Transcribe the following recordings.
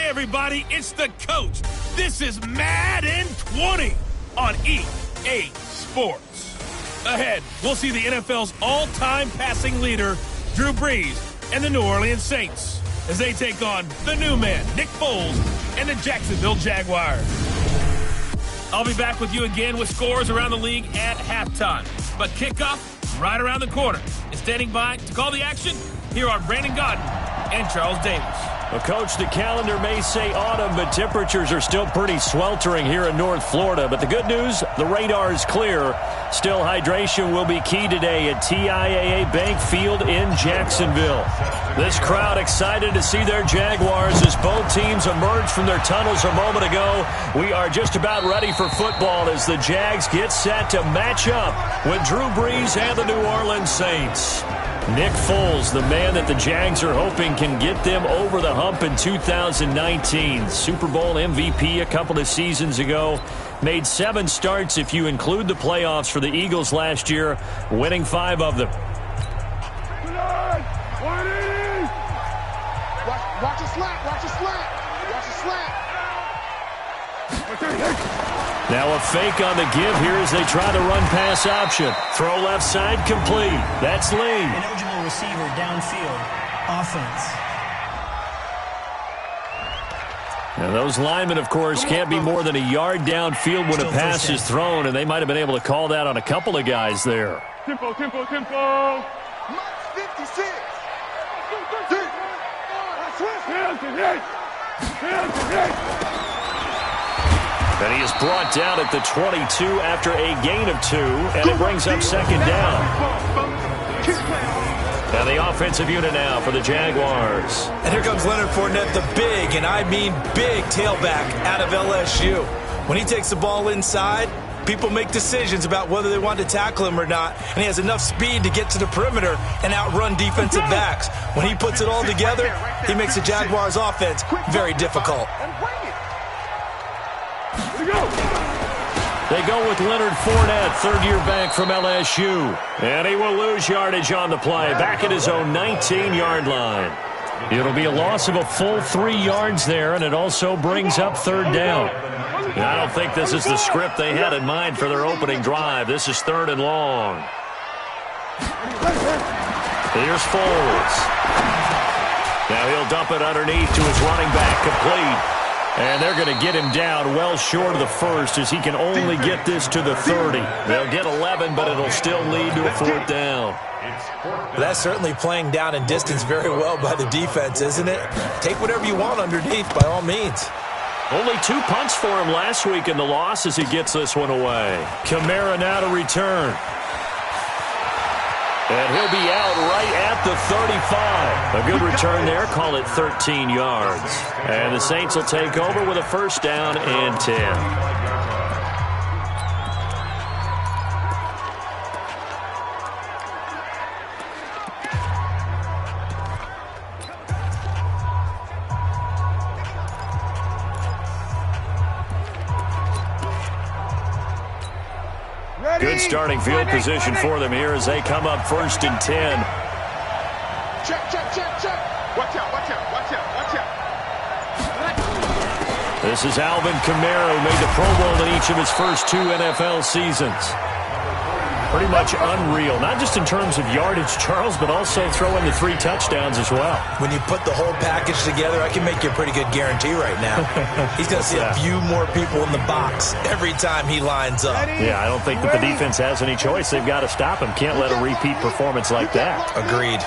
everybody, it's the coach. This is Madden 20 on EA Sports. Ahead, we'll see the NFL's all-time passing leader, Drew Brees, and the New Orleans Saints as they take on the new man, Nick Foles, and the Jacksonville Jaguars. I'll be back with you again with scores around the league at halftime. But kickoff right around the corner. And standing by to call the action, here are Brandon Godden and Charles Davis. Well, Coach, the calendar may say autumn, but temperatures are still pretty sweltering here in North Florida. But the good news, the radar is clear. Still, hydration will be key today at TIAA Bank Field in Jacksonville. This crowd excited to see their Jaguars as both teams emerged from their tunnels a moment ago. We are just about ready for football as the Jags get set to match up with Drew Brees and the New Orleans Saints. Nick Foles, the man that the Jags are hoping can get them over the hump in 2019. Super Bowl MVP a couple of seasons ago. Made 7 starts if you include the playoffs for the Eagles last year, winning 5 of them. Watch a slap, watch a slap, watch a slap. Now a fake on the give here as they try the run-pass option. Throw left side complete. That's Lee. An eligible receiver downfield. Offense. Now those linemen, of course, can't be more than a yard downfield when a pass is thrown, and they might have been able to call that on a couple of guys there. Tempo, tempo, tempo. Max 56. And he is brought down at the 22 after a gain of 2, and it brings up second down. And the offensive unit now for the Jaguars. And here comes Leonard Fournette, the big, and I mean big, tailback out of LSU. When he takes the ball inside, people make decisions about whether they want to tackle him or not, and he has enough speed to get to the perimeter and outrun defensive backs. When he puts it all together, he makes the Jaguars' offense very difficult. They go with Leonard Fournette, third-year back from LSU. And he will lose yardage on the play, back at his own 19-yard line. It'll be a loss of a full 3 yards there, and it also brings up third down. And I don't think this is the script they had in mind for their opening drive. This is 3rd and long. Here's Foles. Now he'll dump it underneath to his running back, complete. And they're going to get him down well short of the first as he can only get this to the 30. They'll get 11, but it'll still lead to a 4th down. That's certainly playing down in distance very well by the defense, isn't it? Take whatever you want underneath by all means. Only 2 punts for him last week in the loss as he gets this one away. Kamara now to return. And he'll be out right at the 35. A good return there. Call it 13 yards. And the Saints will take over with a 1st down and 10. Good starting field position for them here as they come up 1st and 10. Check, check, check, check. Watch out, watch out, watch out, watch out. This is Alvin Kamara, who made the Pro Bowl in each of his first 2 NFL seasons. Pretty much unreal, not just in terms of yardage, Charles, but also throwing the 3 touchdowns as well. When you put the whole package together, I can make you a pretty good guarantee right now. He's going to see a few more people in the box every time he lines up. Yeah, I don't think that the defense has any choice. They've got to stop him. Can't let a repeat performance like that. Agreed.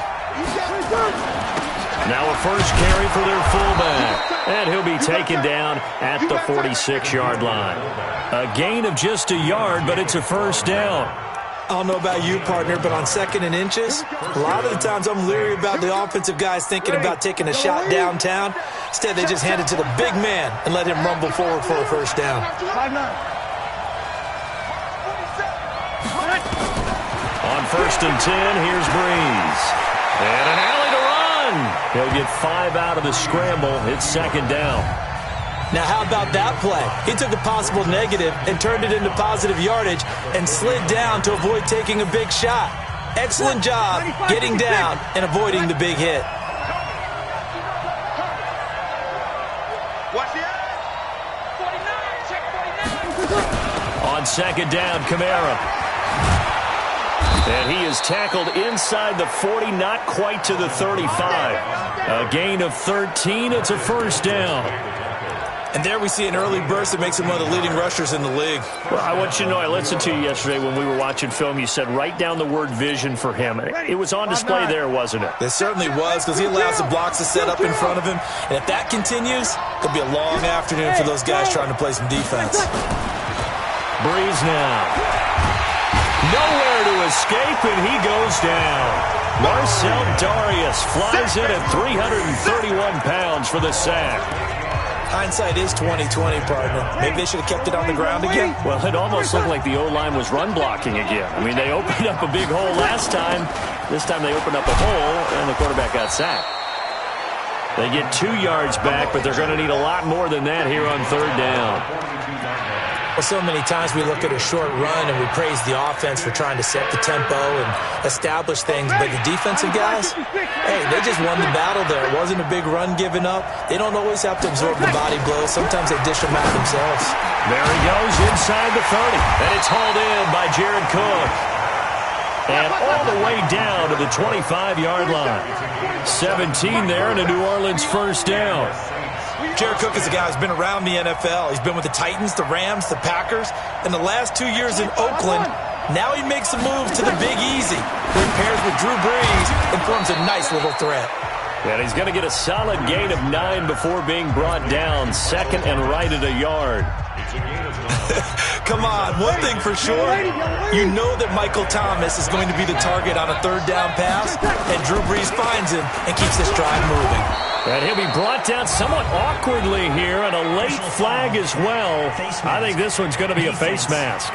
Now a first carry for their fullback. And he'll be taken down at the 46-yard line. A gain of just a yard, but it's a 1st down. I don't know about you, partner, but on 2nd and inches, a lot of the times I'm leery about the offensive guys thinking about taking a shot downtown. Instead, they just hand it to the big man and let him rumble forward for a 1st down. On 1st and 10, here's Brees. And an alley to run. He'll get 5 out of the scramble. It's 2nd down. Now, how about that play? He took a possible negative and turned it into positive yardage and slid down to avoid taking a big shot. Excellent job getting down and avoiding the big hit. Watch the edge. 49, check 49. On second down, Kamara. And he is tackled inside the 40, not quite to the 35. A gain of 13. It's a first down. And there we see an early burst that makes him one of the leading rushers in the league. Well, I want you to know, I listened to you yesterday when we were watching film. You said write down the word vision for him. It was on display there, wasn't it? It certainly was, because he allows the blocks to set up in front of him. And if that continues, it'll be a long afternoon for those guys trying to play some defense. Breeze now. Nowhere to escape, and he goes down. Marcel Darius flies in at 331 pounds for the sack. Hindsight is 20/20, partner. Maybe they should have kept it on the ground again. Well, it almost looked like the O-line was run blocking again. I mean, they opened up a big hole last time. This time they opened up a hole, and the quarterback got sacked. They get 2 yards back, but they're going to need a lot more than that here on third down. Well, so many times we look at a short run and we praise the offense for trying to set the tempo and establish things, but the defensive guys, hey, they just won the battle there. It wasn't a big run given up. They don't always have to absorb the body blows. Sometimes they dish them out themselves. There he goes inside the 30, and it's hauled in by Jared Cook. And all the way down to the 25-yard line. 17 there, and a New Orleans first down. Jared Cook is a guy who's been around the NFL. He's been with the Titans, the Rams, the Packers, and the last 2 years in Oakland. Now he makes a move to the Big Easy, where he pairs with Drew Brees and forms a nice little threat. And he's going to get a solid gain of 9 before being brought down. Second and right at a yard. Come on, one thing for sure, you know that Michael Thomas is going to be the target on a third down pass, and Drew Brees finds him and keeps this drive moving. And he'll be brought down somewhat awkwardly here, and a late flag as well. I think this one's going to be a face mask.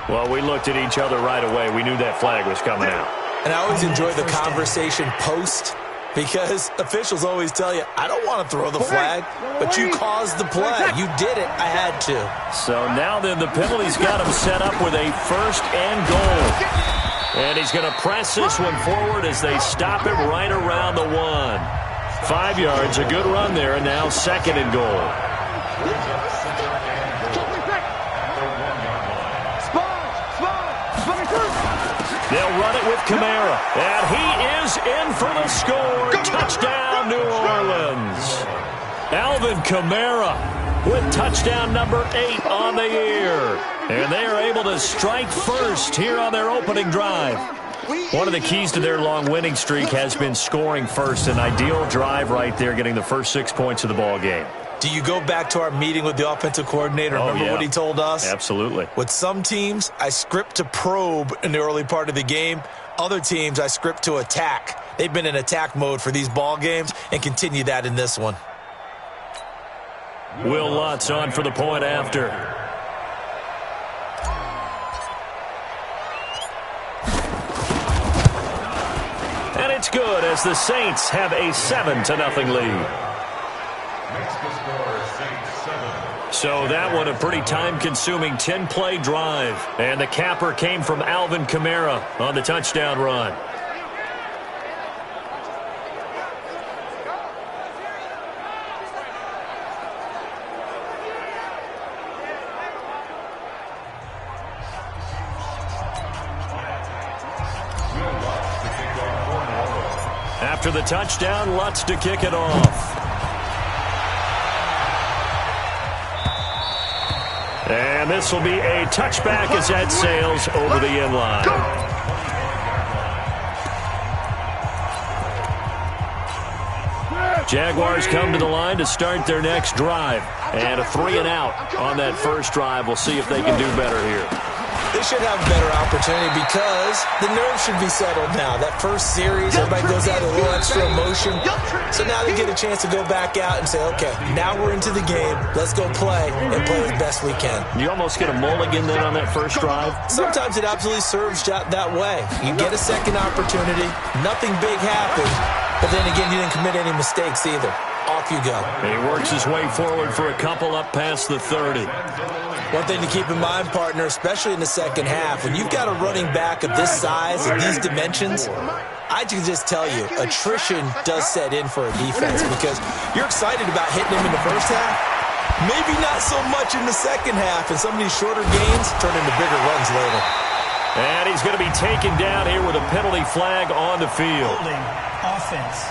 Well, we looked at each other right away. We knew that flag was coming out. And I always enjoy the conversation post, because officials always tell you, I don't want to throw the flag, but you caused the play. You did it. I had to. So now then the penalty's got him set up with a first and goal. And he's going to press this one forward as they stop it right around the 1. 5 yards, a good run there, and now second and goal. They'll run it with Kamara, and he is in for the score. Touchdown, New Orleans. Alvin Kamara with touchdown number 8 on the year. And they are able to strike first here on their opening drive. One of the keys to their long winning streak has been scoring first. An ideal drive right there, getting the first 6 points of the ball game. Do you go back to our meeting with the offensive coordinator? Remember what he told us? Absolutely. With some teams, I script to probe in the early part of the game. Other teams, I script to attack. They've been in attack mode for these ball games and continue that in this one. Will Lutz on for the point after. And it's good as the Saints have a 7-0 lead. So that one a pretty time-consuming 10-play drive. And the capper came from Alvin Kamara on the touchdown run. After the touchdown, Lutz to kick it off. And this will be a touchback as that sails over the end line. Jaguars come to the line to start their next drive. And a 3-and-out on that first drive. We'll see if they can do better here. They should have a better opportunity because the nerves should be settled now. That first series, everybody goes out with a little extra emotion. So now they get a chance to go back out and say, okay, now we're into the game. Let's go play and play as best we can. You almost get a mulligan then on that first drive? Sometimes it absolutely serves that way. You get a second opportunity. Nothing big happened. But then again, you didn't commit any mistakes either. Off you go. And he works his way forward for a couple up past the 30. One thing to keep in mind, partner, especially in the second half, when you've got a running back of this size and these dimensions, I can just tell you, attrition does set in for a defense because you're excited about hitting him in the first half. Maybe not so much in the second half, and some of these shorter gains turn into bigger runs later. And he's going to be taken down here with a penalty flag on the field. Holding offense.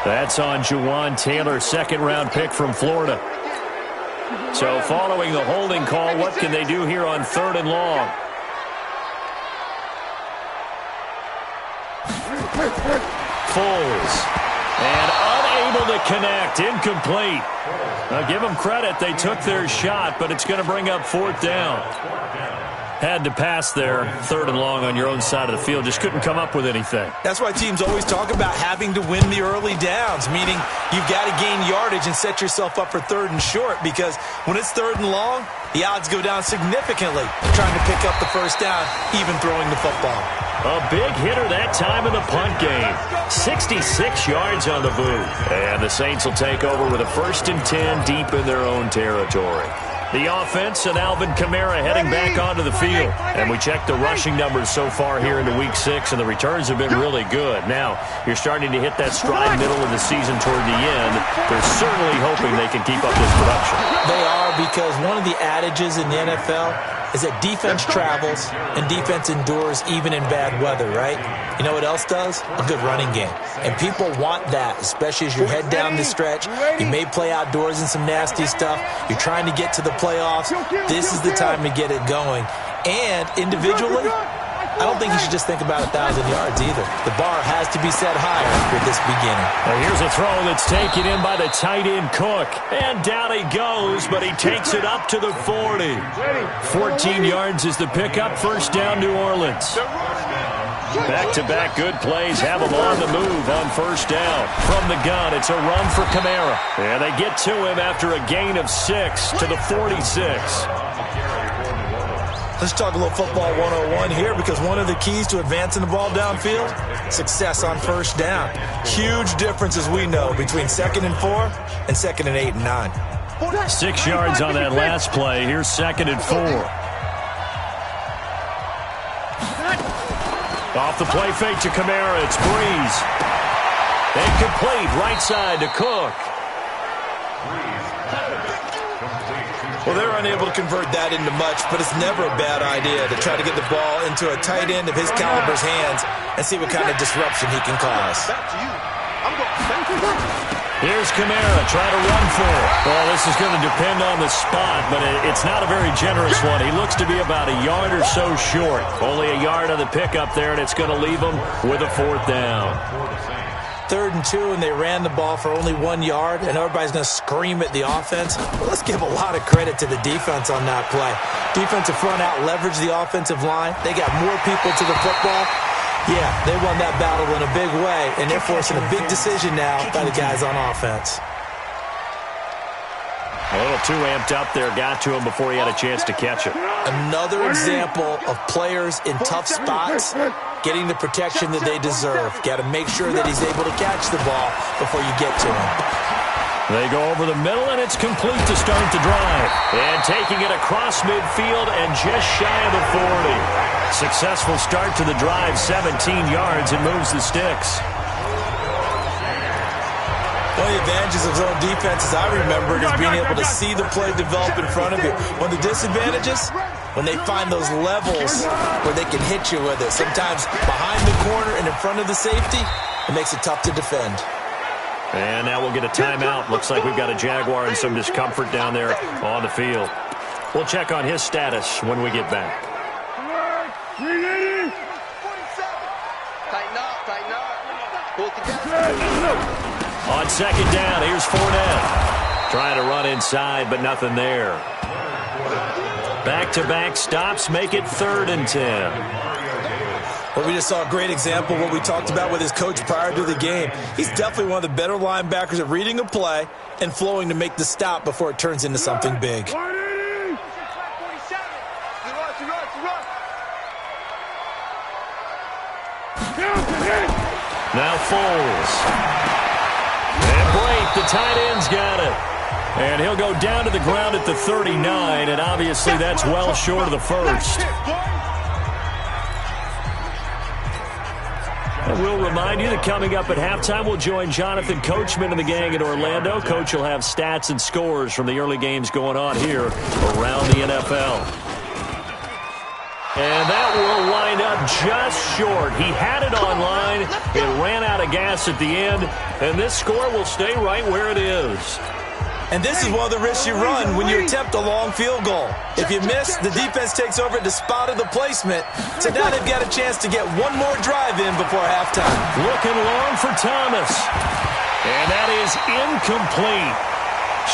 That's on Juwan Taylor, second-round pick from Florida. So following the holding call, what can they do here on 3rd and long? Foles. And unable to connect. Incomplete. Now give them credit. They took their shot, but it's going to bring up 4th down. Had to pass there, 3rd and long on your own side of the field. Just couldn't come up with anything. That's why teams always talk about having to win the early downs, meaning you've got to gain yardage and set yourself up for 3rd and short, because when it's 3rd and long, the odds go down significantly trying to pick up the first down, even throwing the football. A big hitter that time in the punt game. 66 yards on the boot. And the Saints will take over with a 1st and 10 deep in their own territory. The offense and Alvin Kamara heading back onto the field. And we checked the rushing numbers so far here into Week 6, and the returns have been really good. Now, you're starting to hit that stride middle of the season toward the end. They're certainly hoping they can keep up this production. They are, because one of the adages in the NFL is that defense travels and defense endures even in bad weather, right? You know what else does? A good running game. And people want that, especially as you head down the stretch. You may play outdoors in some nasty stuff. You're trying to get to the playoffs. This is the time to get it going. And individually, I don't think you should just think about 1,000 yards either. The bar has to be set higher with this beginning. Now here's a throw that's taken in by the tight end Cook. And down he goes, but he takes it up to the 40. 14 yards is the pickup. 1st down, New Orleans. Back-to-back good plays have them on the move on 1st down. From the gun, it's a run for Kamara. And they get to him after a gain of 6 to the 46. Let's talk a little football 101 here, because one of the keys to advancing the ball downfield, success on 1st down. Huge difference, as we know, between 2nd and 4 and 2nd and 8 and 9. 6 yards on that last play. Here's 2nd and 4. Off the play fake to Kamara. It's Breeze. Incomplete. Right side to Cook. Well, they're unable to convert that into much, but it's never a bad idea to try to get the ball into a tight end of his caliber's hands and see what kind of disruption he can cause. Here's Kamara trying to run for it. Well, this is going to depend on the spot, but it's not a very generous one. He looks to be about a yard or so short. Only a yard on the pickup there, and it's going to leave him with a 4th down. 3rd and 2, and they ran the ball for only 1 yard, and everybody's going to scream at the offense. Well, let's give a lot of credit to the defense on that play. Defensive front out leveraged the offensive line. They got more people to the football. Yeah, they won that battle in a big way, and they're forcing a big decision now by the guys on offense. A little too amped up there, got to him before he had a chance to catch it. Another example of players in tough spots getting the protection that they deserve. Got to make sure that he's able to catch the ball before you get to him. They go over the middle, and it's complete to start the drive. And taking it across midfield and just shy of the 40. Successful start to the drive, 17 yards, and moves the sticks. One of the advantages of zone defense, as I remember, is being able to see the play develop in front of you. One of the disadvantages, when they find those levels where they can hit you with it. Sometimes behind the corner and in front of the safety, it makes it tough to defend. And now we'll get a timeout. Looks like we've got a Jaguar and some discomfort down there on the field. We'll check on his status when we get back. On 2nd down, here's Fournette. Trying to run inside, but nothing there. Back-to-back stops make it 3rd and 10. Well, we just saw a great example of what we talked about with his coach prior to the game. He's definitely one of the better linebackers at reading a play and flowing to make the stop before it turns into something big. Now Foles. And Blake, the tight end's got it. And he'll go down to the ground at the 39, and obviously that's well short of the first. we'll remind you that coming up at halftime, we'll join Jonathan Coachman and the gang in Orlando. Coach will have stats and scores from the early games going on here around the NFL. And that will wind up just short. He had it online. It ran out of gas at the end. And this score will stay right where it is. And this is one of the risks you run when you attempt a long field goal. If you miss, the defense takes over at the spot of the placement. So now they've got a chance to get one more drive in before halftime. Looking long for Thomas. And that is incomplete.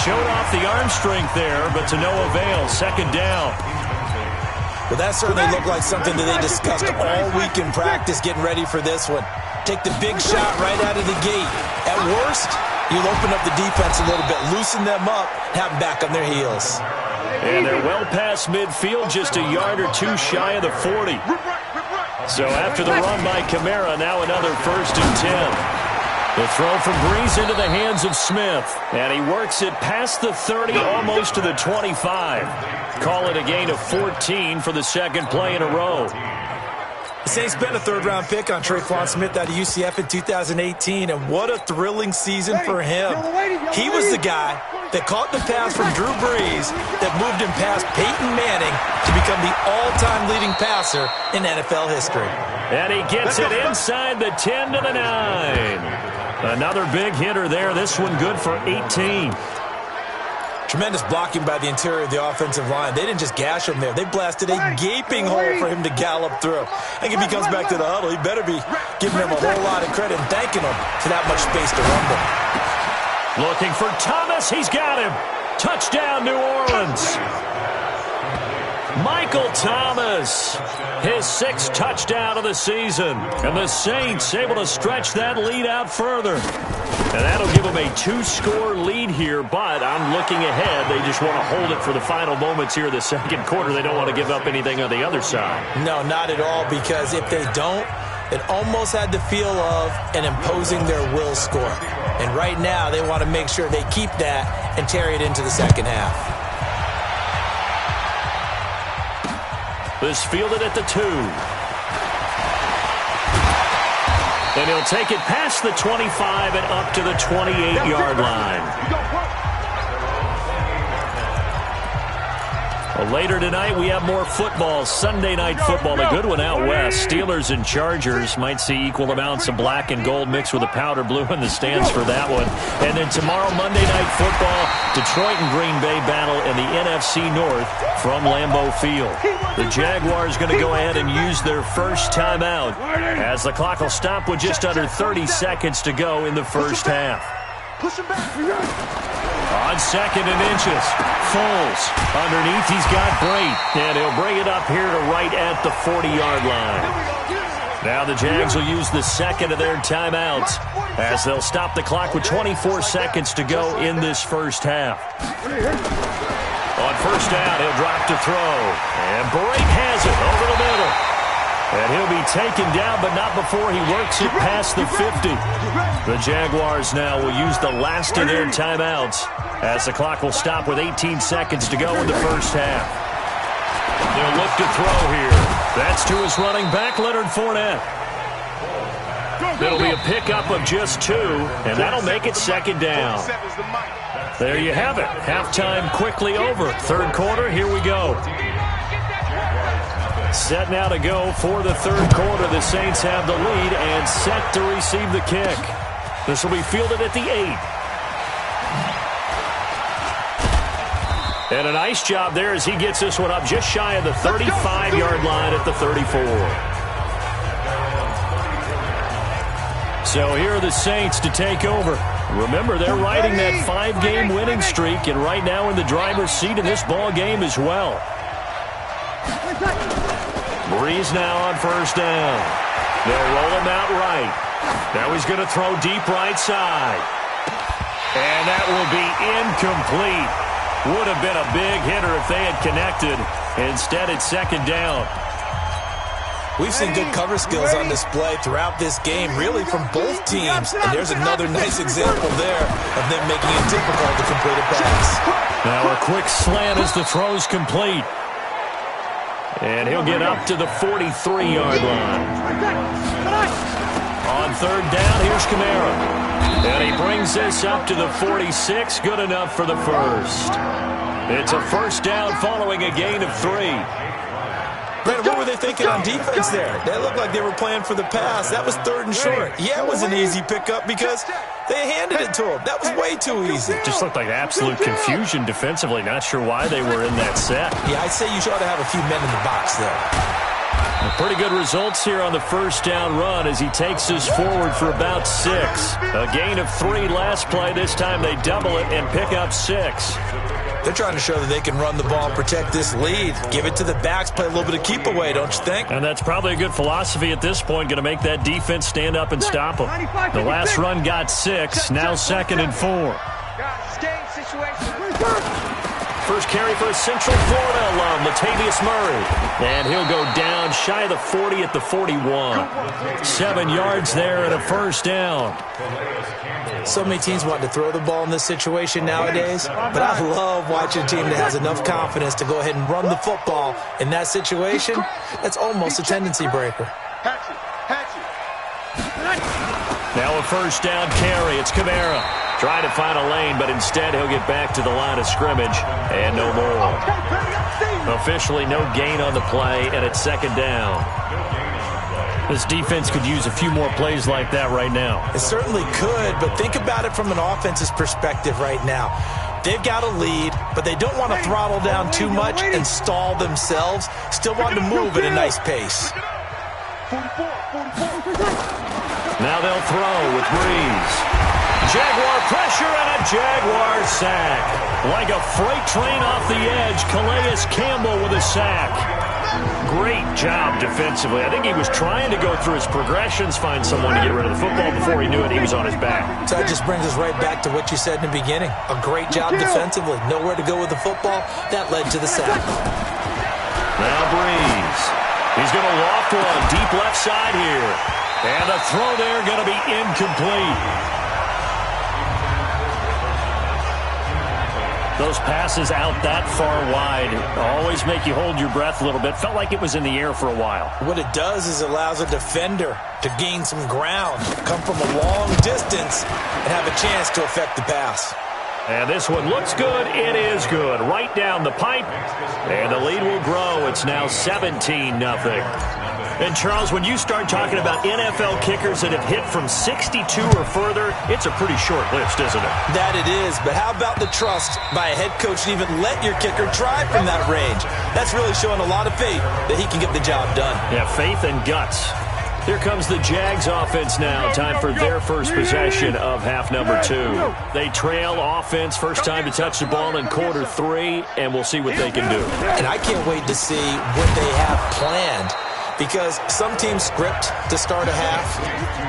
Showed off the arm strength there, but to no avail. Second down. Well, that certainly looked like something that they discussed all week in practice getting ready for this one. Take the big shot right out of the gate. At worst, you'll open up the defense a little bit, loosen them up, have them back on their heels. And they're well past midfield, just a yard or two shy of the 40. So after the run by Kamara, now another 1st and 10. The throw from Breeze into the hands of Smith. And he works it past the 30, almost to the 25. Call it a gain of 14 for the second play in a row. The Saints spent a third-round pick on Tre'Quan Smith out of UCF in 2018, and what a thrilling season for him. He was the guy that caught the pass from Drew Brees that moved him past Peyton Manning to become the all-time leading passer in NFL history. And he gets it inside the 10 to the 9. Another big hitter there. This one good for 18. Tremendous blocking by the interior of the offensive line. They didn't just gash him there. They blasted a gaping hole for him to gallop through. I think if he comes back to the huddle, he better be giving him a whole lot of credit and thanking him for that much space to rumble. Looking for Thomas. He's got him. Touchdown, New Orleans. Michael Thomas, his 6th touchdown of the season. And the Saints able to stretch that lead out further. And that'll give them a 2-score lead here, but I'm looking ahead. They just want to hold it for the final moments here of the second quarter. They don't want to give up anything on the other side. No, not at all, because if they don't, it almost had the feel of an imposing their will score. And right now, they want to make sure they keep that and carry it into the second half. This fielded at the 2. And he'll take it past the 25 and up to the 28-yard line. Well, later tonight, we have more football. Sunday night football, a good one out west. Steelers and Chargers might see equal amounts of black and gold mixed with a powder blue in the stands for that one. And then tomorrow, Monday night football, Detroit and Green Bay battle in the NFC North from Lambeau Field. The Jaguars going to go ahead and use their first timeout as the clock will stop with just under 30 seconds to go in the first half. Push him back. On 2nd and inches. Foles. Underneath, he's got Brait. And he'll bring it up here to right at the 40-yard line. Now the Jags will use the second of their timeouts as they'll stop the clock with 24 seconds to go in this first half. On first down, he'll drop to throw. And Brait has it over the middle. And he'll be taken down, but not before he works it past the 50. The Jaguars now will use the last of their timeouts as the clock will stop with 18 seconds to go in the first half. They'll look to throw here. That's to his running back, Leonard Fournette. It'll be a pickup of just 2, and that'll make it second down. There you have it. Halftime quickly over. Third quarter, here we go. Set now to go for the third quarter. The Saints have the lead and set to receive the kick. This will be fielded at the 8. And a nice job there as he gets this one up just shy of the 35-yard line at the 34. So here are the Saints to take over. Remember, they're riding that 5-game winning streak, and right now in the driver's seat in this ball game as well. Breeze now on first down. They'll roll him out right. Now he's going to throw deep right side. And that will be incomplete. Would have been a big hitter if they had connected. Instead, it's second down. We've seen good cover skills on display throughout this game, really from both teams. And there's another nice example there of them making it difficult to complete a pass. Now a quick slant as the throw's complete. And he'll get up to the 43-yard line. On third down, here's Kamara. And he brings this up to the 46. Good enough for the first. It's a first down following a gain of 3. Brandon, what were they thinking on defense there? They looked like they were playing for the pass. That was 3rd and short. Yeah, it was an easy pickup because they handed it to him. That was way too easy. Just looked like absolute confusion defensively. Not sure why they were in that set. Yeah, I'd say you ought to have a few men in the box there. Pretty good results here on the first down run as he takes us forward for about 6. A gain of 3 last play. This time they double it and pick up 6. They're trying to show that they can run the ball and protect this lead. Give it to the backs, play a little bit of keep away, don't you think? And that's probably a good philosophy at this point. Going to make that defense stand up and stop them. The last run got 6. Now 2nd and 4. First carry for a Central Florida alum, Latavius Murray. And he'll go down shy of the 40 at the 41. 7 yards there and a first down. So many teams want to throw the ball in this situation nowadays, but I love watching a team that has enough confidence to go ahead and run the football in that situation. That's almost a tendency breaker. Now a first down carry. It's Kamara. Trying to find a lane, but instead he'll get back to the line of scrimmage, and no more. Officially no gain on the play, and it's 2nd down. This defense could use a few more plays like that right now. It certainly could, but think about it from an offense's perspective right now. They've got a lead, but they don't want to throttle down too much and stall themselves. Still want to move at a nice pace. Now they'll throw with Breeze. Jaguar pressure and a Jaguar sack. Like a freight train off the edge, Calais Campbell with a sack. Great job defensively. I think he was trying to go through his progressions, find someone to get rid of the football. Before he knew it, he was on his back. So that just brings us right back to what you said in the beginning. A great job defensively. Nowhere to go with the football. That led to the sack. Now Breeze. He's going to loft one deep left side here. And the throw there going to be incomplete. Those passes out that far wide always make you hold your breath a little bit. Felt like it was in the air for a while. What it does is it allows a defender to gain some ground, come from a long distance, and have a chance to affect the pass. And this one looks good. It is good. Right down the pipe. And the lead will grow. It's now 17-0. And, Charles, when you start talking about NFL kickers that have hit from 62 or further, it's a pretty short list, isn't it? That it is. But how about the trust by a head coach to even let your kicker try from that range? That's really showing a lot of faith that he can get the job done. Yeah, faith and guts. Here comes the Jags offense now. Time for their first possession of half number 2. They trail offense, first time to touch the ball in quarter 3, and we'll see what they can do. And I can't wait to see what they have planned. Because some teams script to start a half.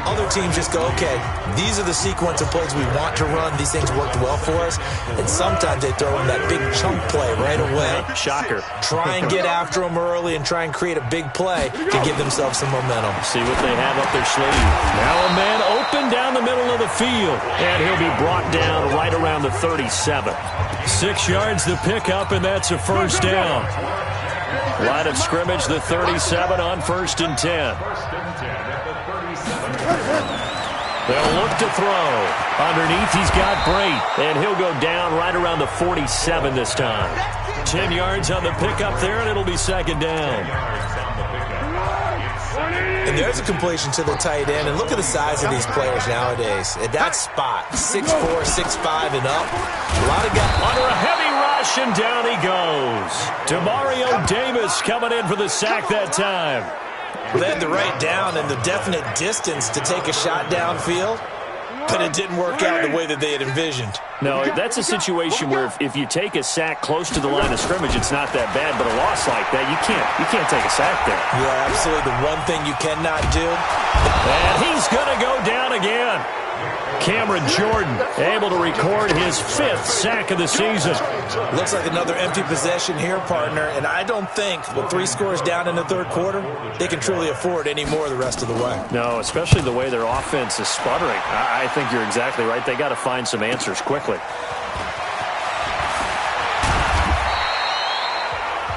Other teams just go, okay, these are the sequence of plays we want to run. These things worked well for us. And sometimes they throw in that big chunk play right away. Shocker. Try and get after them early and try and create a big play to give themselves some momentum. See what they have up their sleeve. Now a man open down the middle of the field. And he'll be brought down right around the 37. 6 yards to pick up, and that's a first down. Line of scrimmage, the 37 on 1st and 10. They'll look to throw. Underneath, he's got Brait, and he'll go down right around the 47 this time. 10 yards on the pickup there, and it'll be 2nd down. And there's a completion to the tight end. And look at the size of these players nowadays. At that spot, 6'4", 6'5", and up. A lot of guys. Under a heavy rush, and down he goes. Demario Davis coming in for the sack that time. They had the right down and the definite distance to take a shot downfield, but it didn't work out the way that they had envisioned. No, that's a situation where if you take a sack close to the line of scrimmage, it's not that bad. But a loss like that, you can't take a sack there. Yeah, absolutely. The one thing you cannot do. And he's going to go down again. Cameron Jordan able to record his 5th sack of the season. Looks like another empty possession here, partner. And I don't think with 3 scores down in the 3rd quarter, they can truly afford any more the rest of the way. No, especially the way their offense is sputtering. I think you're exactly right. They got to find some answers quickly.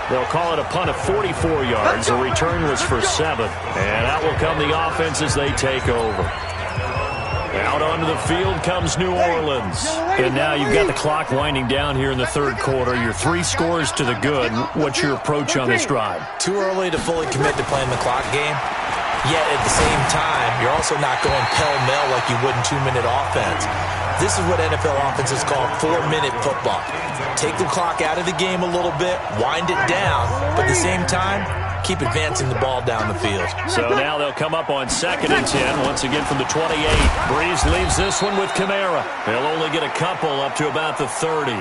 They'll call it a punt of 44 yards. The return was for 7. And out will come the offense as they take over. Out onto the field comes New Orleans. And now you've got the clock winding down here in the third quarter. You're 3 scores to the good. What's your approach on this drive? Too early to fully commit to playing the clock game. Yet at the same time, you're also not going pell-mell like you would in 2-minute offense. This is what NFL offenses call 4-minute football. Take the clock out of the game a little bit, wind it down, but at the same time, keep advancing the ball down the field. So now they'll come up on 2nd and 10, once again from the 28. Breeze leaves this one with Kamara. He'll only get a couple up to about the 30.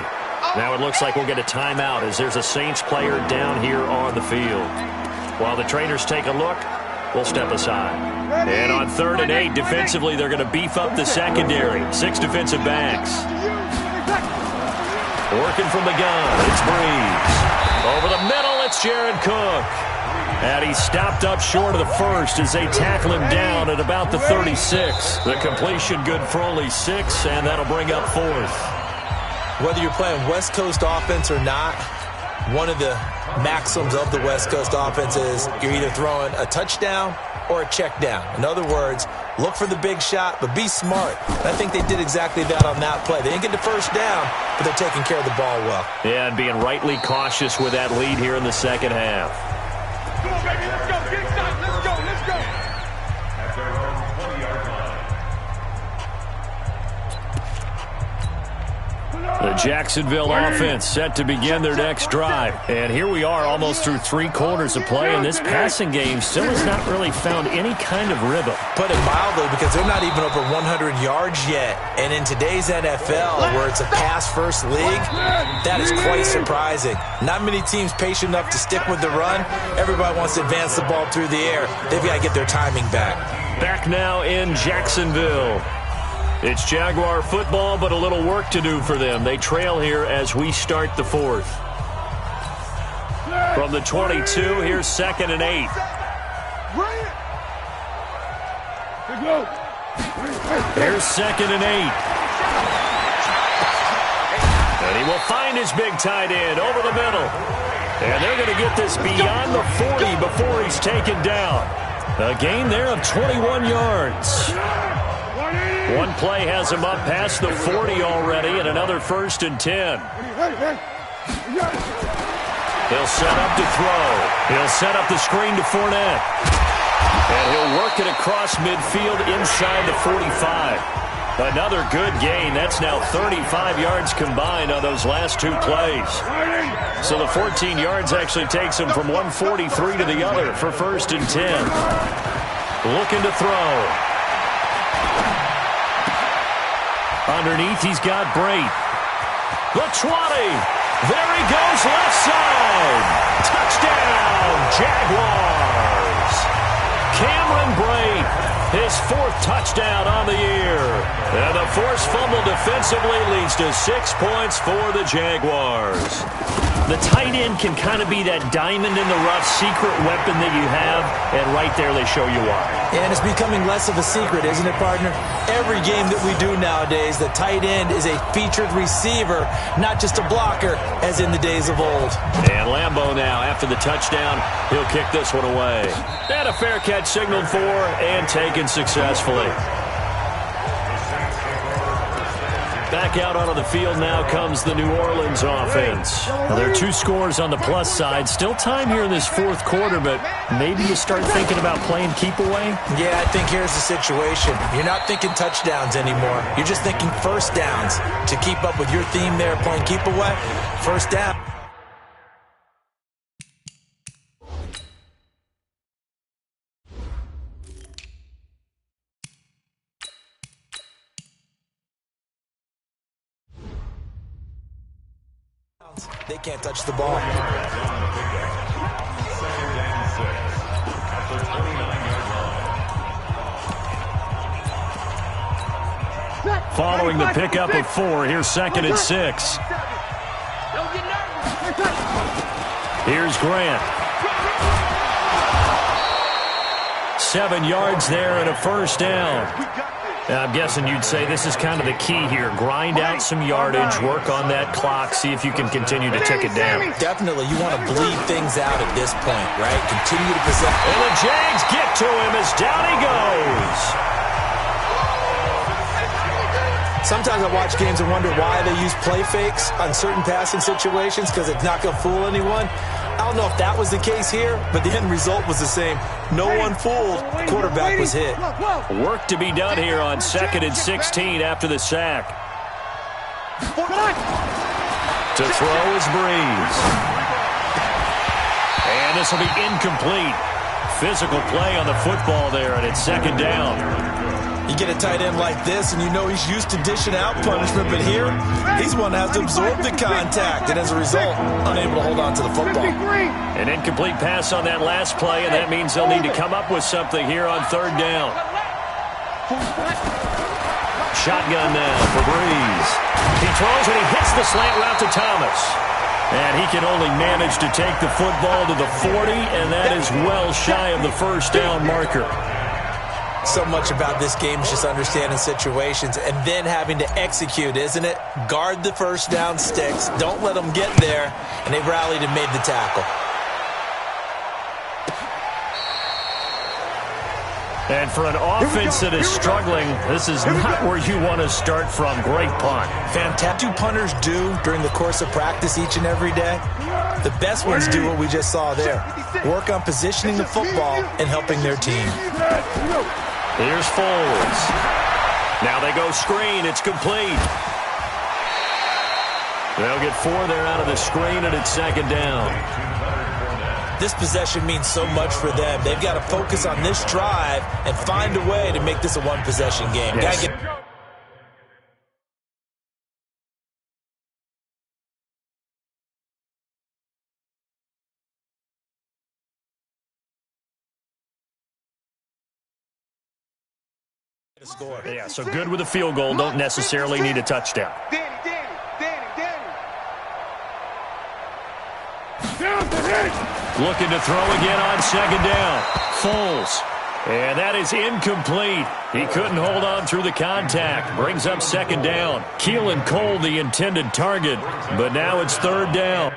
Now it looks like we'll get a timeout as there's a Saints player down here on the field. While the trainers take a look, we'll step aside. And on 3rd and 8, defensively, they're going to beef up the secondary. 6 defensive backs. Working from the gun, it's Breeze. Over the middle, it's Jared Cook. And he's stopped up short of the first as they tackle him down at about the 36. The completion good for only 6, and that'll bring up 4th. Whether you're playing West Coast offense or not, one of the maxims of the West Coast offense is you're either throwing a touchdown or a check down. In other words, look for the big shot, but be smart. And I think they did exactly that on that play. They didn't get the first down, but they're taking care of the ball well. Yeah, and being rightly cautious with that lead here in the second half. Come on, baby, let's go. Get shot. Let's go. Let's go. At their own 20-yard line. The Jacksonville offense set to begin their next drive. And here we are almost through 3 quarters of play, and this passing game still has not really found any kind of rhythm. Put it mildly, because they're not even over 100 yards yet. And in today's NFL, where it's a pass-first league, that is quite surprising. Not many teams patient enough to stick with the run. Everybody wants to advance the ball through the air. They've got to get their timing back. Back now in Jacksonville. It's Jaguar football, but a little work to do for them. They trail here as we start the 4th. From the 22, here's 2nd and 8. Here's 2nd and 8. And he will find his big tight end over the middle. And they're going to get this beyond the 40 before he's taken down. A gain there of 21 yards. One play has him up past the 40 already, and another 1st and 10. He'll set up to throw. He'll set up the screen to Fournette. And he'll work it across midfield inside the 45. Another good gain. That's now 35 yards combined on those last 2 plays. So the 14 yards actually takes him from 143 to the other for 1st and 10. Looking to throw. Underneath, he's got Brate. The 20. There he goes, left side. Touchdown, Jaguars. Cameron Brate, his 4th touchdown on the year. And the forced fumble defensively leads to 6 points for the Jaguars. The tight end can kind of be that diamond in the rough secret weapon that you have, and right there they show you why. And it's becoming less of a secret, isn't it, partner? Every game that we do nowadays, the tight end is a featured receiver, not just a blocker, as in the days of old. And Lambeau now, after the touchdown, he'll kick this one away. And a fair catch signaled for and taken successfully. Back out onto the field now comes the New Orleans offense. Now, there are 2 scores on the plus side. Still time here in this 4th quarter, but maybe you start thinking about playing keep away? Yeah, I think here's the situation. You're not thinking touchdowns anymore. You're just thinking first downs. To keep up with your theme there, playing keep away, first down. They can't touch the ball. Following the pickup of 4, here's 2nd and 6. Here's Grant. 7 yards there and a 1st down. I'm guessing you'd say this is kind of the key here. Grind out some yardage, work on that clock, see if you can continue to tick it down. Definitely. You want to bleed things out at this point, right? Continue to possess. And the Jags get to him as down he goes. Sometimes I watch games and wonder why they use play fakes on certain passing situations because it's not going to fool anyone. I don't know if that was the case here, but the end result was the same. No one fooled. The quarterback was hit. Work to be done here on 2nd and 16 after the sack. To throw is Breeze. And this will be incomplete. Physical play on the football there, and it's 2nd down. You get a tight end like this, and you know he's used to dishing out punishment, but here, he's one that has to absorb the contact, and as a result, unable to hold on to the football. An incomplete pass on that last play, and that means they'll need to come up with something here on 3rd down. Shotgun now for Breeze. He throws, and he hits the slant route to Thomas. And he can only manage to take the football to the 40, and that is well shy of the 1st down marker. So much about this game is just understanding situations and then having to execute, isn't it? Guard the 1st down sticks. Don't let them get there. And they rallied and made the tackle. And for an offense that is struggling, this is not where you want to start from. Great punt. Fantastic. 2 punters do during the course of practice each and every day. The best ones do what we just saw there. Work on positioning the football and helping their team. Here's Foles. Now they go screen. It's complete. They'll get 4 there out of the screen, and it's 2nd down. This possession means so much for them. They've got to focus on this drive and find a way to make this a one-possession game. Yes. Score. Yeah, so good with a field goal. Don't necessarily need a touchdown. Looking to throw again on 2nd down. Foles. And that is incomplete. He couldn't hold on through the contact. Brings up 2nd down. Keelan Cole, the intended target. But now it's 3rd down.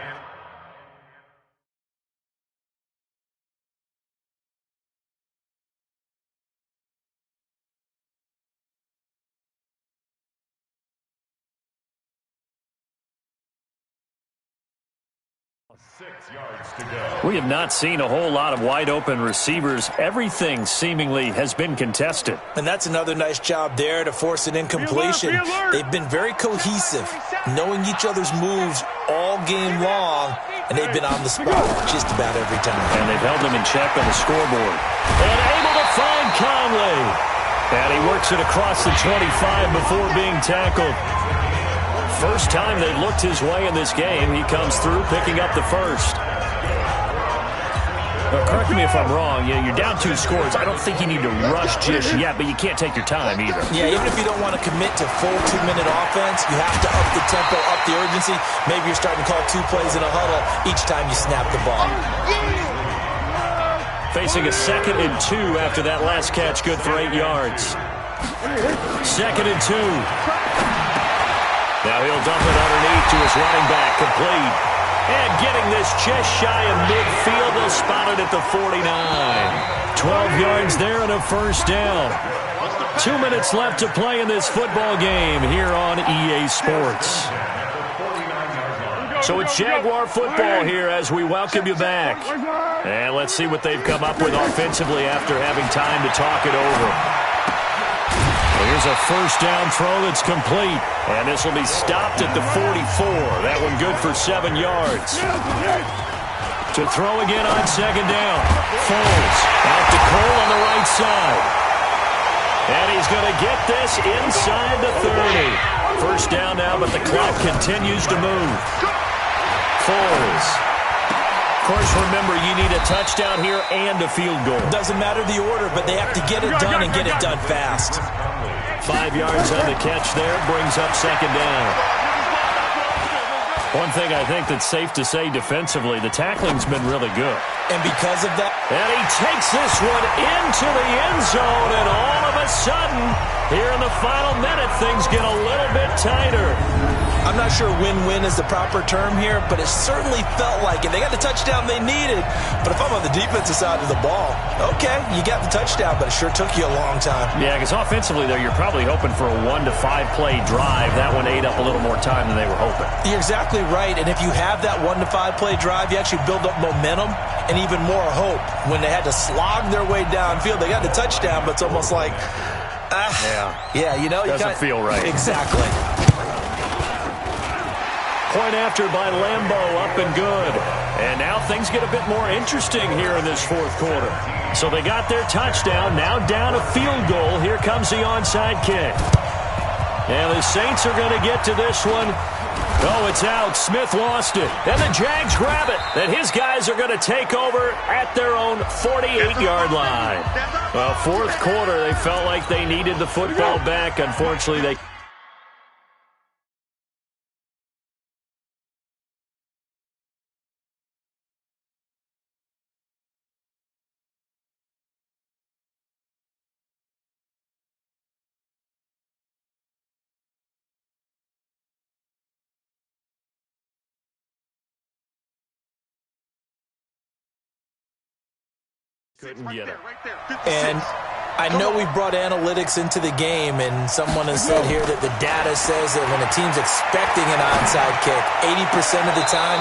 We have not seen a whole lot of wide-open receivers. Everything seemingly has been contested. And that's another nice job there to force an incompletion. They've been very cohesive, knowing each other's moves all game long, and they've been on the spot just about every time. And they've held them in check on the scoreboard. And able to find Conley. And he works it across the 25 before being tackled. First time they've looked his way in this game. He comes through picking up the 1st. Now, correct me if I'm wrong. You're down 2 scores. I don't think you need to rush just yet, but you can't take your time either. Yeah, even if you don't want to commit to full 2-minute offense, you have to up the tempo, up the urgency. Maybe you're starting to call 2 plays in a huddle each time you snap the ball. Facing a 2nd and 2 after that last catch, good for 8 yards. 2nd and 2. Now he'll dump it underneath to his running back, complete. And getting this just shy of midfield, they'll spot it at the 49. 12 yards there and a 1st down. 2 minutes left to play in this football game here on EA Sports. So it's Jaguar football here as we welcome you back. And let's see what they've come up with offensively after having time to talk it over. Here's a 1st down throw that's complete. And this will be stopped at the 44. That one good for 7 yards. To throw again on 2nd down. Foles out to Cole on the right side. And he's going to get this inside the 30. 1st down now, but the clock continues to move. Foles. Of course, remember, you need a touchdown here and a field goal. Doesn't matter the order, but they have to get it done and get it done fast. 5 yards on the catch there, brings up 2nd down. One thing I think that's safe to say defensively, the tackling's been really good. And because of that... And he takes this one into the end zone, and all of a sudden, here in the final minute, things get a little bit tighter. I'm not sure win-win is the proper term here, but it certainly felt like it. They got the touchdown they needed, but if I'm on the defensive side of the ball, okay, you got the touchdown, but it sure took you a long time. Yeah, because offensively there, you're probably hoping for a 1 to 5 play drive. That one ate up a little more time than they were hoping. You're exactly right, and if you have that 1 to 5 play drive, you actually build up momentum and even more hope. When they had to slog their way downfield, they got the touchdown, but it's almost like, doesn't feel right. Exactly. Point after by Lambeau, up and good. And now things get a bit more interesting here in this fourth quarter. So they got their touchdown, now down a field goal. Here comes the onside kick. And the Saints are going to get to this one. Oh, it's out. Smith lost it. And the Jags grab it. And his guys are going to take over at their own 48-yard line. Well, fourth quarter, they felt like they needed the football back. Unfortunately, they... couldn't get it. And I know we brought analytics into the game, and someone has said here that the data says that when a team's expecting an onside kick, 80% of the time,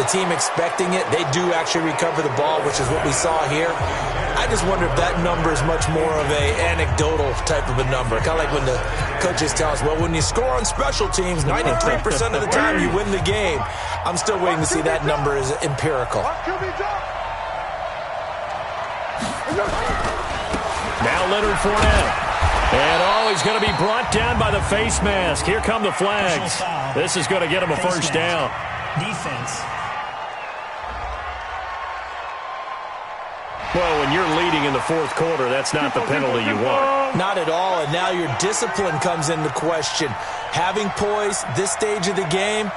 the team expecting it, they do actually recover the ball, which is what we saw here. I just wonder if that number is much more of a anecdotal type of a number. Kind of like when the coaches tell us, well, when you score on special teams, 93% of the time you win the game. I'm still waiting to see that number is empirical. Now Leonard Fournette. And, he's going to be brought down by the face mask. Here come the flags. This is going to get him a first down. Defense. Well, when you're leading in the fourth quarter, that's not the penalty you want. Not at all, and now your discipline comes into question. Having poise this stage of the game,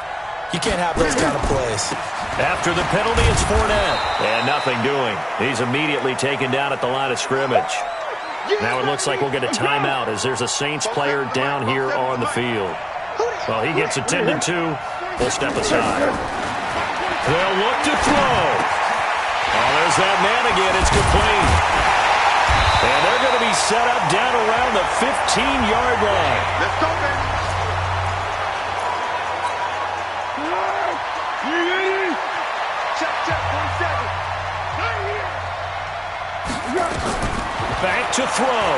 you can't have those kind of plays. After the penalty, it's Fournette. And nothing doing. He's immediately taken down at the line of scrimmage. Now it looks like we'll get a timeout as there's a Saints player down here on the field. Well, he gets attended to. We'll step aside. They'll look to throw. Oh, there's that man again. It's complete. And they're going to be set up down around the 15-yard line. Let's go, baby. Check, 47. Back to throw.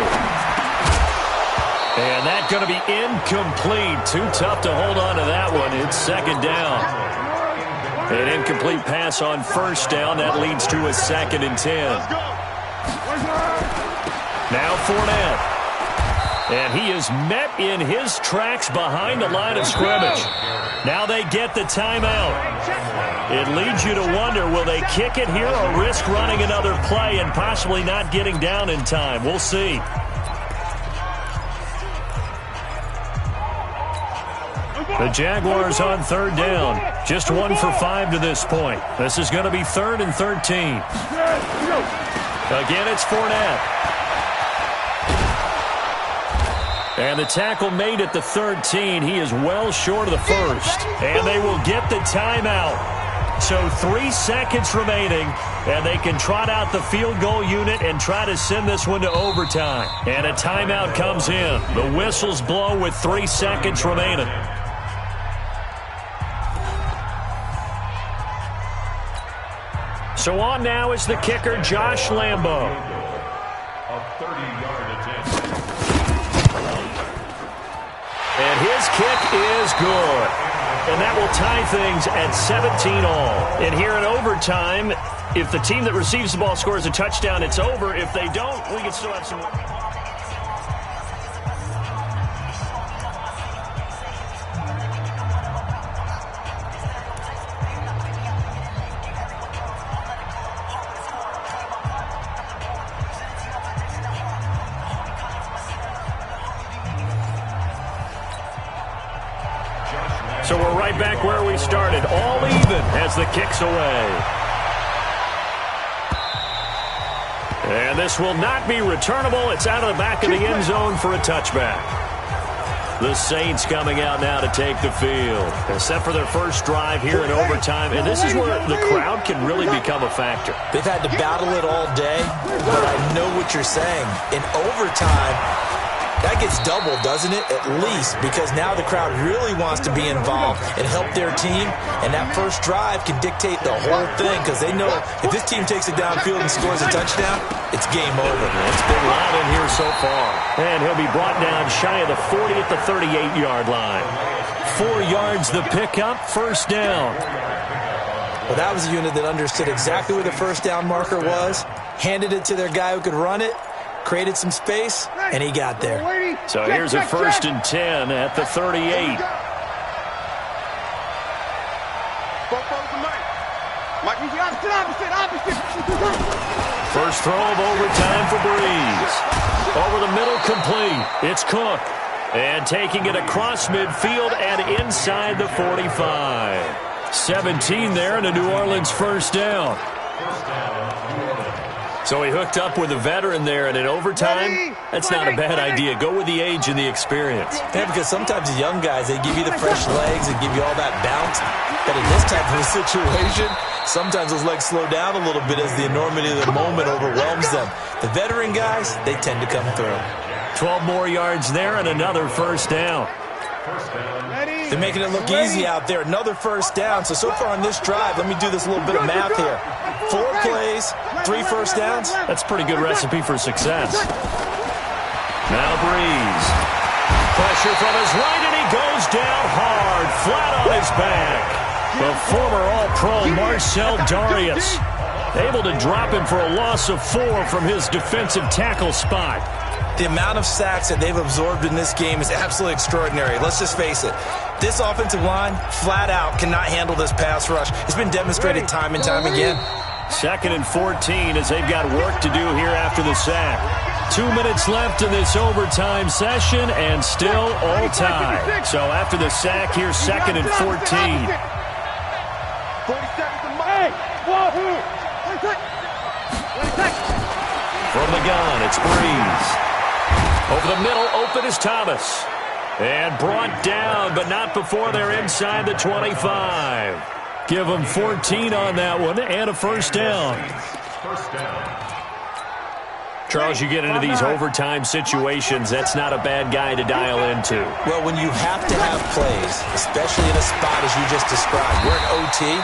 And that's going to be incomplete. Too tough to hold on to that one. It's second down. An incomplete pass on first down. That leads to a 2nd and 10. Now Fournette. And he is met in his tracks behind the line of scrimmage. Now they get the timeout. It leads you to wonder, will they kick it here or risk running another play and possibly not getting down in time? We'll see. The Jaguars on third down. Just 1 for 5 to this point. This is going to be 3rd and 13. Again, it's Fournette. And the tackle made at the 13. He is well short of the first. And they will get the timeout. So 3 seconds remaining, and they can trot out the field goal unit and try to send this one to overtime. And a timeout comes in. The whistles blow with 3 seconds remaining. So on now is the kicker, Josh Lambeau. A 30-yard attempt. And his kick is good. And that will tie things at 17-all. And here in overtime, if the team that receives the ball scores a touchdown, it's over. If they don't, we can still have some more. So we're right back where we started, all even as the kick's away. And this will not be returnable. It's out of the back of the end zone for a touchback. The Saints coming out now to take the field. Except for their first drive here in overtime. And this is where the crowd can really become a factor. They've had to battle it all day, but I know what you're saying. In overtime, that gets doubled, doesn't it? At least, because now the crowd really wants to be involved and help their team, and that first drive can dictate the whole thing because they know if this team takes it downfield and scores a touchdown, it's game over. It's been loud in here so far. And he'll be brought down shy of the 40 at the 38-yard line. 4 yards the pickup, first down. Well, that was a unit that understood exactly where the first down marker was, handed it to their guy who could run it, created some space, and he got there. So here's a first and 10 at the 38. First throw of overtime for Breeze. Over the middle, complete. It's Cook. And taking it across midfield and inside the 45. 17 there and a New Orleans first down. So he hooked up with a veteran there, and in overtime, that's not a bad idea. Go with the age and the experience. Yeah, because sometimes the young guys, they give you the fresh legs and give you all that bounce. But in this type of a situation, sometimes those legs slow down a little bit as the enormity of the moment overwhelms them. The veteran guys, they tend to come through. 12 more yards there and another first down. They're making it look easy out there. Another first down. So far on this drive, let me do this little bit of math here. 4 plays, 3 first downs. That's a pretty good recipe for success. Now Breeze. Pressure from his right, and he goes down hard, flat on his back. The former All-Pro Marcel Darius able to drop him for a loss of 4 from his defensive tackle spot. The amount of sacks that they've absorbed in this game is absolutely extraordinary. Let's just face it. This offensive line, flat out, cannot handle this pass rush. It's been demonstrated time and time again. 2nd and 14 as they've got work to do here after the sack. 2 minutes left in this overtime session and still all tied. So after the sack, here's 2nd and 14. From the gun, it's Breeze. Over the middle, open is Thomas. And brought down, but not before they're inside the 25. Give them 14 on that one and a first down. Charles, you get into these overtime situations, that's not a bad guy to dial into. Well, when you have to have plays, especially in a spot as you just described, we're in OT,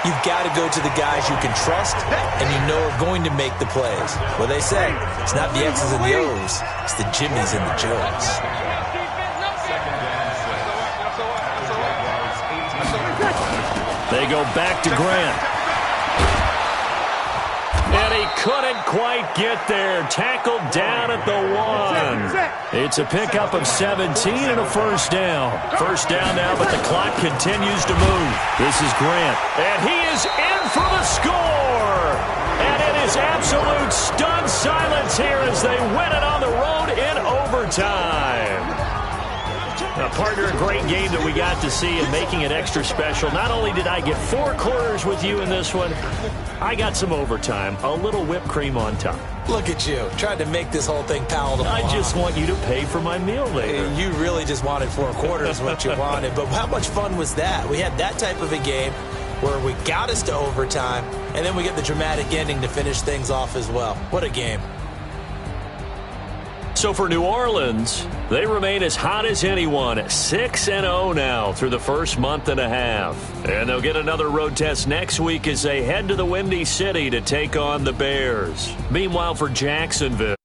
you've got to go to the guys you can trust and you know are going to make the plays. Well, they say it's not the X's and the O's, it's the Jimmys and the Joes. They go back to Grant. And he couldn't quite get there. Tackled down at the 1. It's a pickup of 17 and a first down. First down now, but the clock continues to move. This is Grant. And he is in for the score. And it is absolute stunned silence here as they win it on the road in overtime. Partner, a great game that we got to see and making it extra special. Not only did I get 4 quarters with you in this one, I got some overtime, a little whipped cream on top. Look at you, trying to make this whole thing palatable. I just want you to pay for my meal later. You really just wanted 4 quarters what you wanted, but how much fun was that? We had that type of a game where we got us to overtime, and then we get the dramatic ending to finish things off as well. What a game. So for New Orleans, they remain as hot as anyone, 6-0 now through the first month and a half. And they'll get another road test next week as they head to the Windy City to take on the Bears. Meanwhile, for Jacksonville,